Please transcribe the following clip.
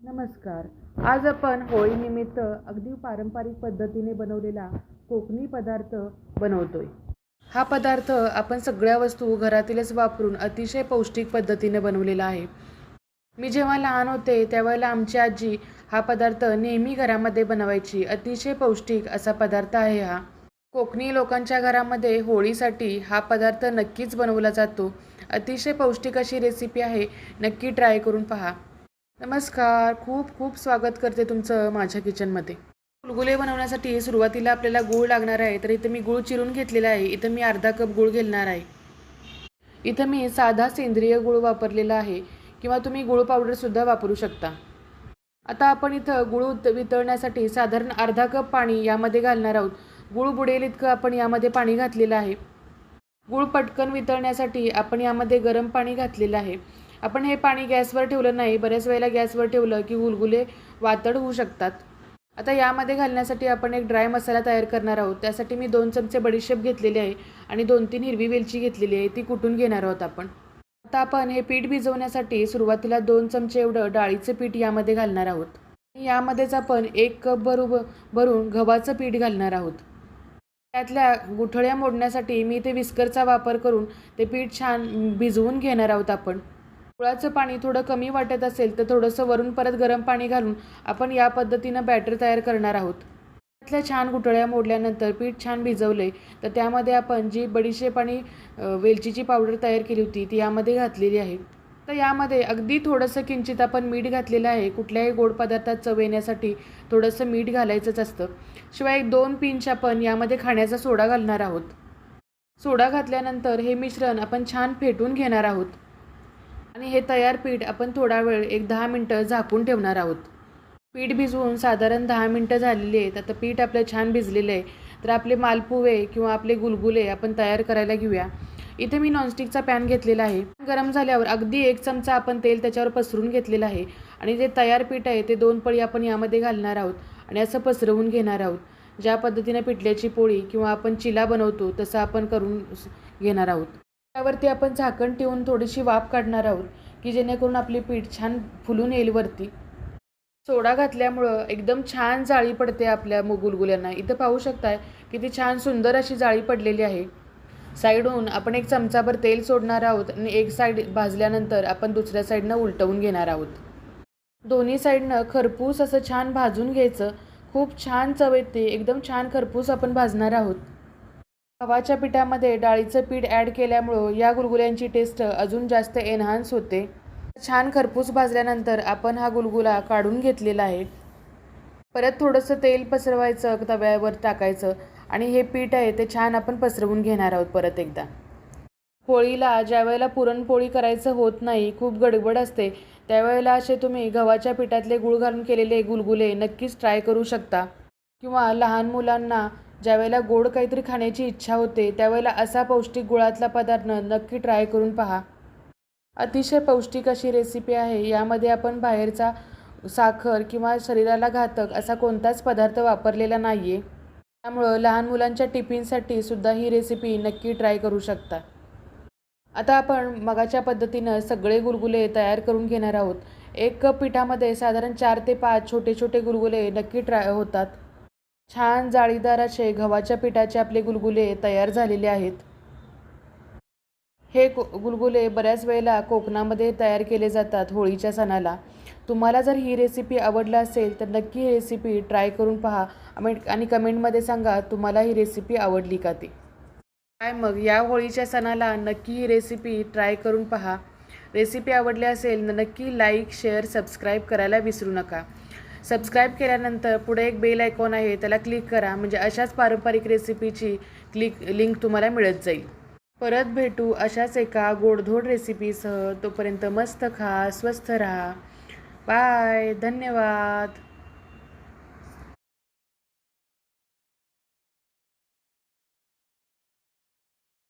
नमस्कार. आज आपण होळीनिमित्त अगदी पारंपरिक पद्धतीने बनवलेला कोकणी पदार्थ बनवतोय. हा पदार्थ आपण सगळ्या वस्तू घरातीलच वापरून अतिशय पौष्टिक पद्धतीने बनवलेला आहे. मी जेव्हा लहान होते त्यावेळेला आमची आजी हा पदार्थ नेहमी घरामध्ये बनवायची. अतिशय पौष्टिक असा पदार्थ आहे हा. कोकणी लोकांच्या घरामध्ये होळीसाठी हा पदार्थ नक्कीच बनवला जातो. अतिशय पौष्टिक अशी रेसिपी आहे. नक्की ट्राय करून पहा. नमस्कार. खूप खूप स्वागत करते तुमचं माझ्या किचनमध्ये. गुलगुले बनवण्यासाठी सुरुवातीला आपल्याला गूळ लागणार आहे. तर इथं मी गूळ चिरून घेतलेला आहे. इथं मी अर्धा कप गूळ घेणार आहे. इथं मी साधा सेंद्रिय गूळ वापरलेला आहे किंवा तुम्ही गूळ पावडरसुद्धा वापरू शकता. आता आपण इथं गूळ वितळण्यासाठी साधारण अर्धा कप पाणी यामध्ये घालणार आहोत. गूळ बुडेल इतकं आपण यामध्ये पाणी घातलेलं आहे. गूळ पटकन वितळण्यासाठी आपण यामध्ये गरम पाणी घातलेलं आहे. आपण हे पाणी गॅसवर ठेवलं नाही. बऱ्याच वेळेला गॅसवर ठेवलं की गुलगुले वातड होऊ शकतात. आता यामध्ये घालण्यासाठी आपण एक ड्राय मसाला तयार करणार आहोत. त्यासाठी मी 2 चमचे बडीशेप घेतलेली आहे आणि 2-3 हिरवी वेलची घेतलेली आहे. ती कुटून घेणार आहोत आपण. आता आपण हे पीठ भिजवण्यासाठी सुरुवातीला 2 चमचे एवढं डाळीचं पीठ यामध्ये घालणार आहोत. यामध्येच आपण 1 कप भरून गव्हाचं पीठ घालणार आहोत. त्यातल्या गुठळ्या मोडण्यासाठी मी ते विस्करचा वापर करून ते पीठ छान भिजवून घेणार आहोत आपण. गुळाचं पाणी थोडं कमी वाटत असेल तर थोडंसं वरून परत गरम पाणी घालून आपण या पद्धतीनं बॅटर तयार करणार आहोत. त्यातल्या छान गुठळ्या मोडल्यानंतर पीठ छान भिजवले तर त्यामध्ये आपण जी बडीशेप आणि वेलचीची पावडर तयार केली होती ती यामध्ये घातलेली आहे. तर यामध्ये अगदी थोडंसं किंचित आपण मीठ घातलेलं आहे. कुठल्याही गोड पदार्थात चव येण्यासाठी थोडंसं मीठ घालायचंच असतं. शिवाय 1-2 पिंच आपण यामध्ये खाण्याचा सोडा घालणार आहोत. सोडा घातल्यानंतर हे मिश्रण आपण छान फेटून घेणार आहोत आणि हे तयार पीठ आपण थोडा वेळ 1-10 मिनटं झाकून ठेवणार आहोत. पीठ भिजवून साधारण 10 मिनटं झालेली आहेत. आता पीठ आपलं छान भिजलेलं आहे. तर आपले मालपुवे किंवा आपले गुलगुले आपण तयार करायला घेऊया. इथे मी नॉनस्टिकचा पॅन घेतलेला आहे. गरम झाल्यावर अगदी 1 चमचा आपण तेल त्याच्यावर पसरून घेतलेलं आहे आणि जे तयार पीठ आहे ते 2 पळी आपण यामध्ये घालणार आहोत आणि असं पसरवून घेणार आहोत. ज्या पद्धतीने पिठल्याची पोळी किंवा आपण चिला बनवतो तसं आपण करून घेणार आहोत. त्यावरती आपण झाकण ठेवून थोडीशी वाफ काढणार आहोत की जेणेकरून आपली पीठ छान फुलून येईल वरती. सोडा घातल्यामुळं एकदम छान जाळी पडते आपल्या गुलगुल्यांना. इथं पाहू शकताय किती छान सुंदर अशी जाळी पडलेली आहे. साईडहून आपण 1 चमचाभर तेल सोडणार आहोत आणि एक साईड भाजल्यानंतर आपण दुसऱ्या साईडनं उलटवून घेणार आहोत. दोन्ही साईडनं खरपूस असं छान भाजून घ्यायचं. खूप छान चव येते. एकदम छान खरपूस आपण भाजणार आहोत. गव्हाच्या पिठामध्ये डाळीचं पीठ ॲड केल्यामुळं या गुलगुल्यांची टेस्ट अजून जास्त एनहान्स होते. छान खरपूस भाजल्यानंतर आपण हा गुलगुला काढून घेतलेला आहे. परत थोडंसं तेल पसरवायचं, तव्यावर टाकायचं आणि हे पीठ आहे ते छान आपण पसरवून घेणार आहोत परत एकदा. होळीला ज्यावेळेला पुरणपोळी करायचं होत नाही, खूप गडबड असते, त्यावेळेला असे तुम्ही गव्हाच्या पिठातले गूळ घालून केलेले गुलगुले नक्कीच ट्राय करू शकता. किंवा लहान मुलांना ज्यावेळेला गोड काहीतरी खाण्याची इच्छा होते त्यावेळेला असा पौष्टिक गुळातला पदार्थ नक्की ट्राय करून पहा. अतिशय पौष्टिक अशी रेसिपी आहे. यामध्ये आपण बाहेरचा साखर किंवा शरीराला घातक असा कोणताच पदार्थ वापरलेला नाही आहे. त्यामुळं लहान मुलांच्या टिफिनसाठी सुद्धा ही रेसिपी नक्की ट्राय करू शकता. आता आपण मगाच्या पद्धतीनं सगळे गुलगुले तयार करून घेणार आहोत. 1 कप पिठामध्ये साधारण 4 ते 5 छोटे छोटे गुलगुले नक्की ट्राय होतात. छान जाळीदार असे गव्हाच्या पिठाचे आपले गुलगुले तयार झालेले आहेत. हे गुलगुले बऱ्याच वेळेला कोकणामध्ये तयार केले जातात होळीच्या सणाला. तुम्हाला जर ही रेसिपी आवडली असेल तर नक्की ही रेसिपी ट्राय करून पहा आणि कमेंटमध्ये सांगा तुम्हाला ही रेसिपी आवडली का ते. काय मग या होळीच्या सणाला नक्की ही रेसिपी ट्राय करून पहा. रेसिपी आवडली असेल तर नक्की लाईक, शेअर, सबस्क्राईब करायला विसरू नका. सबस्क्राईब केल्यानंतर पुढे एक बेल आयकॉन आहे त्याला क्लिक करा म्हणजे अशाच पारंपरिक रेसिपीची लिंक तुम्हाला मिळत जाईल. परत भेटू अशाच एका गोडधोड रेसिपीसह. तोपर्यंत मस्त खा, स्वस्थ राहा. बाय. धन्यवाद.